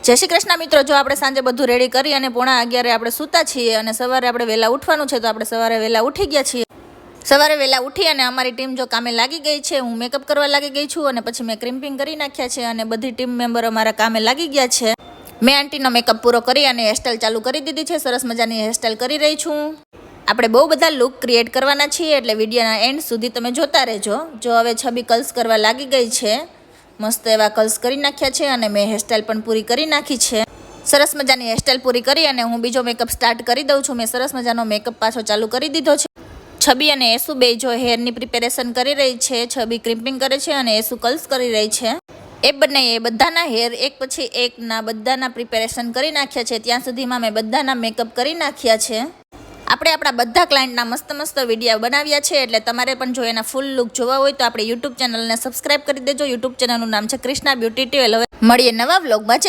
जय श्री कृष्ण मित्रों। जो આપણે સાંજે બધું રેડી કરી અને 11:30 આપણે સૂતા છીએ અને સવારે આપણે વહેલા ઉઠવાનું છે, તો આપણે સવારે વહેલા ઉઠી ગયા છીએ। સવારે વહેલા ઉઠી અને અમારી ટીમ જો કામે લાગી ગઈ છે। હું મેકઅપ કરવા લાગી ગઈ છું અને પછી મેં ક્રિમ્પિંગ કરી નાખ્યા છે અને બધી ટીમ મેમ્બર અમારા કામે લાગી ગયા છે। મેં આંટીનો મેકઅપ પૂરો કરી અને હેરસ્ટાઈલ ચાલુ કરી દીધી છે। સરસ મજાની હેરસ્ટાઈલ કરી રહી છું। આપણે બહુ બધા લુક ક્રિએટ કરવાના છીએ, એટલે વિડીયોના એન્ડ સુધી તમે જોતા રહેજો। જો હવે છબી કર્લ્સ કરવા લાગી ગઈ છે, મસ્ત એવા કર્લ્સ કરી નાખ્યા છે અને મેં હેરસ્ટાઈલ પણ પૂરી કરી નાખી છે। સરસ મજાની હેરસ્ટાઈલ પૂરી કરી અને હું બીજો મેકઅપ સ્ટાર્ટ કરી દઉં છું। મેં સરસ મજાનો મેકઅપ પાછો ચાલુ કરી દીધો છે। છબી અને એસુ બે જો હેરની પ્રિપેરેશન કરી રહી છે। છબી ક્રિમ્પિંગ કરે છે અને એસુ કર્લ્સ કરી રહી છે। એ બધાના હેર એક પછી એકના બધાના પ્રિપેરેશન કરી નાખ્યા છે। ત્યાં સુધીમાં મેં બધાના મેકઅપ કરી નાખ્યા છે। આપણે આપણા બધા ક્લાયન્ટના મસ્ત મસ્ત વિડીયો બનાવ્યા છે, એટલે તમારે પણ જો એના ફૂલ લુક જોવા હોય તો આપણે યુટ્યુબ ચેનલને સબસ્ક્રાઇબ કરી દેજો। યુટ્યુબ ચેનલનું નામ છે ક્રિષ્ના બ્યુટી ટ્યુલ। હવે મળીએ નવા વ્લોગમાં।